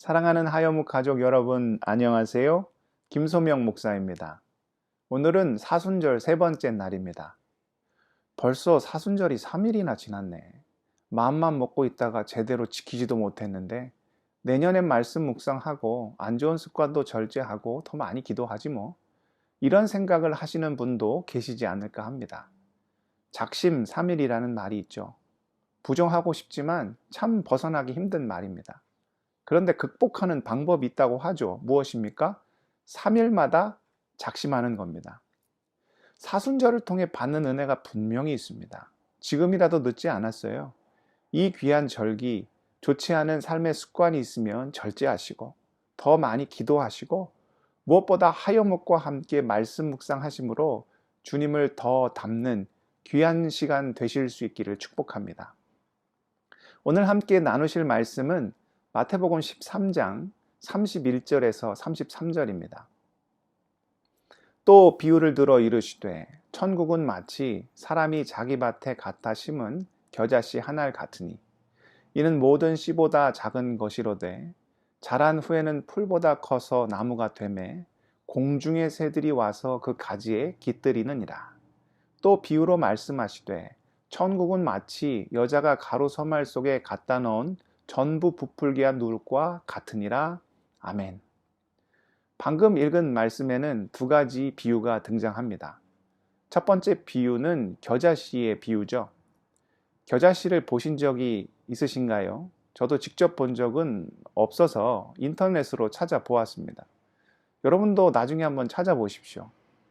사랑하는 하여묵 가족 여러분, 안녕하세요. 김소명 목사입니다. 오늘은 사순절 세 번째 날입니다. 벌써 사순절이 3일이나 지났네. 마음만 먹고 있다가 제대로 지키지도 못했는데 내년엔 말씀 묵상하고 안 좋은 습관도 절제하고 더 많이 기도하지 뭐. 이런 생각을 하시는 분도 계시지 않을까 합니다. 작심 3일이라는 말이 있죠. 부정하고 싶지만 참 벗어나기 힘든 말입니다. 그런데 극복하는 방법이 있다고 하죠. 무엇입니까? 3일마다 작심하는 겁니다. 사순절을 통해 받는 은혜가 분명히 있습니다. 지금이라도 늦지 않았어요. 이 귀한 절기, 좋지 않은 삶의 습관이 있으면 절제하시고 더 많이 기도하시고 무엇보다 하여묵과 함께 말씀 묵상하심으로 주님을 더 닮는 귀한 시간 되실 수 있기를 축복합니다. 오늘 함께 나누실 말씀은 마태복음 13장 31절에서 33절입니다. 또 비유를 들어 이르시되 천국은 마치 사람이 자기 밭에 갖다 심은 겨자씨 한 알 같으니 이는 모든 씨보다 작은 것이로되 자란 후에는 풀보다 커서 나무가 되매 공중의 새들이 와서 그 가지에 깃들이느니라. 또 비유로 말씀하시되 천국은 마치 여자가 가루 서말 속에 갖다 넣은 전부 부풀게 한 누룩과 같으니라. 아멘. 방금 읽은 말씀에는 두 가지 비유가 등장합니다. 첫 번째 비유는 겨자씨의 비유죠. 겨자씨를 보신 적이 있으신가요? 저도 직접 본 적은 없어서 인터넷으로 찾아보았습니다. 여러분도 나중에 한번 찾아보십시오.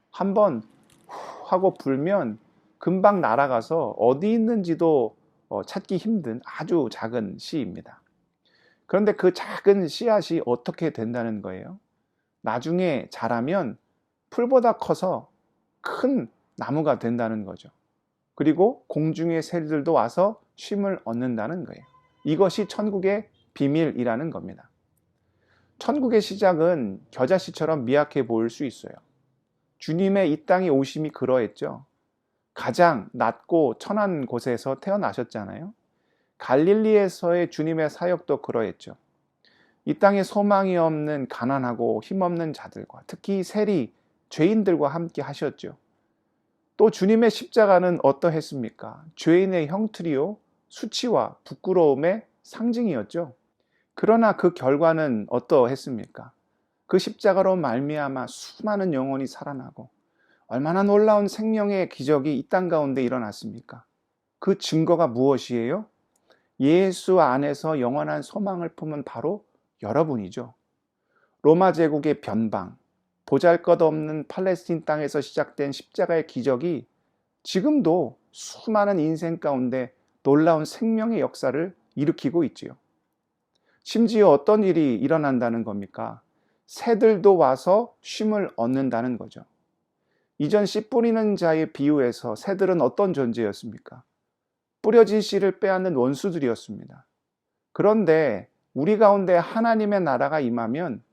한번 후 하고 불면 금방 날아가서 어디 있는지도 찾기 힘든 아주 작은 씨입니다. 그런데 그 작은 씨앗이 어떻게 된다는 거예요? 나중에 자라면 풀보다 커서 큰 나무가 된다는 거죠. 그리고 공중의 새들도 와서 쉼을 얻는다는 거예요. 이것이 천국의 비밀이라는 겁니다. 천국의 시작은 겨자씨처럼 미약해 보일 수 있어요. 주님의 이 땅에 오심이 그러했죠. 가장 낮고 천한 곳에서 태어나셨잖아요. 갈릴리에서의 주님의 사역도 그러했죠. 이 땅에 소망이 없는 가난하고 힘없는 자들과 특히 세리, 죄인들과 함께 하셨죠. 또 주님의 십자가는 어떠했습니까? 죄인의 형틀이요, 수치와 부끄러움의 상징이었죠. 그러나 그 결과는 어떠했습니까? 그 십자가로 말미암아 수많은 영혼이 살아나고 얼마나 놀라운 생명의 기적이 이 땅 가운데 일어났습니까? 그 증거가 무엇이에요? 예수 안에서 영원한 소망을 품은 바로 여러분이죠. 로마 제국의 변방, 보잘것없는 팔레스틴 땅에서 시작된 십자가의 기적이 지금도 수많은 인생 가운데 놀라운 생명의 역사를 일으키고 있지요. 심지어 어떤 일이 일어난다는 겁니까? 새들도 와서 쉼을 얻는다는 거죠. 이전 씨 뿌리는 자의 비유에서 새들은 어떤 존재였습니까? 뿌려진 씨를 빼앗는 원수들이었습니다. 그런데 우리 가운데 하나님의 나라가 임하면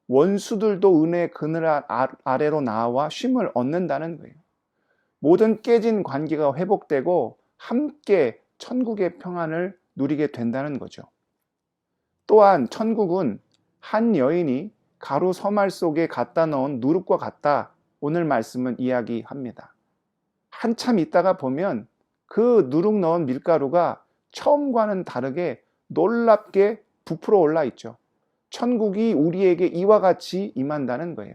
원수들도 은혜의 그늘 아래로 나와 쉼을 얻는다는 거예요. 모든 깨진 관계가 회복되고 함께 천국의 평안을 누리게 된다는 거죠. 또한 천국은 한 여인이 가루 서말 속에 갖다 넣은 누룩과 같다. 오늘 말씀은 이야기합니다. 한참 있다가 보면 그 누룩 넣은 밀가루가 처음과는 다르게 놀랍게 부풀어 올라 있죠. 천국이 우리에게 이와 같이 임한다는 거예요.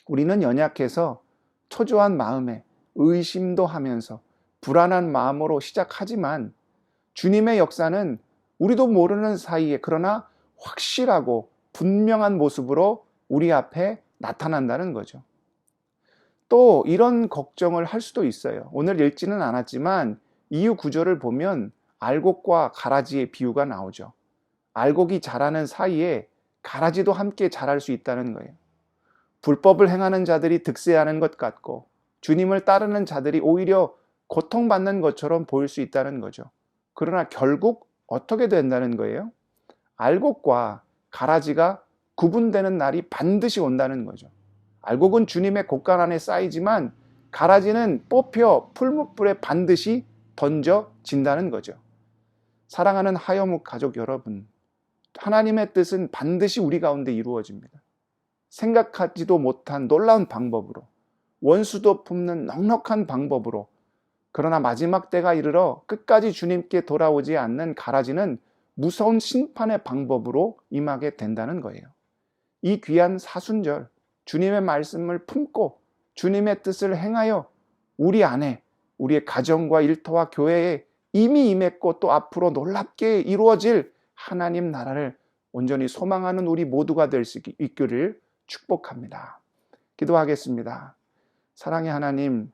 우리는 연약해서 초조한 마음에 의심도 하면서 불안한 마음으로 시작하지만 주님의 역사는 우리도 모르는 사이에 그러나 확실하고 분명한 모습으로 우리 앞에 나타난다는 거죠. 또 이런 걱정을 할 수도 있어요. 오늘 읽지는 않았지만 이유 구절을 보면 알곡과 가라지의 비유가 나오죠. 알곡이 자라는 사이에 가라지도 함께 자랄 수 있다는 거예요. 불법을 행하는 자들이 득세하는 것 같고 주님을 따르는 자들이 오히려 고통받는 것처럼 보일 수 있다는 거죠. 그러나 결국 어떻게 된다는 거예요? 알곡과 가라지가 구분되는 날이 반드시 온다는 거죠. 알곡은 주님의 곳간 안에 쌓이지만 가라지는 뽑혀 풀무불에 반드시 던져진다는 거죠. 사랑하는 하여묵 가족 여러분, 하나님의 뜻은 반드시 우리 가운데 이루어집니다. 생각하지도 못한 놀라운 방법으로, 원수도 품는 넉넉한 방법으로, 그러나 마지막 때가 이르러 끝까지 주님께 돌아오지 않는 가라지는 무서운 심판의 방법으로 임하게 된다는 거예요. 이 귀한 사순절, 주님의 말씀을 품고 주님의 뜻을 행하여 우리 안에, 우리의 가정과 일터와 교회에 이미 임했고 또 앞으로 놀랍게 이루어질 하나님 나라를 온전히 소망하는 우리 모두가 될 수 있기를 축복합니다. 기도하겠습니다. 사랑의 하나님,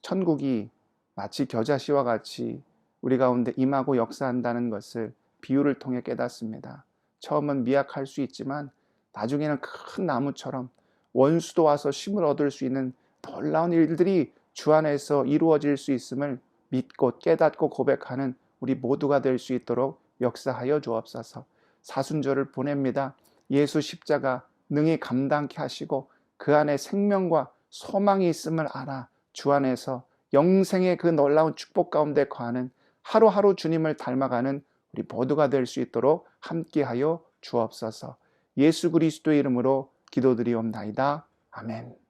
천국이 마치 겨자씨와 같이 우리 가운데 임하고 역사한다는 것을 비유를 통해 깨닫습니다. 처음은 미약할 수 있지만 나중에는 큰 나무처럼 원수도 와서 쉼을 얻을 수 있는 놀라운 일들이 주 안에서 이루어질 수 있음을 믿고 깨닫고 고백하는 우리 모두가 될 수 있도록 역사하여 주옵소서. 사순절을 보냅니다. 예수 십자가 능히 감당케 하시고 그 안에 생명과 소망이 있음을 알아 주 안에서 영생의 그 놀라운 축복 가운데 거하는 하루하루 주님을 닮아가는 우리 모두가 될 수 있도록 함께하여 주옵소서. 예수 그리스도의 이름으로 기도드리옵나이다. 아멘.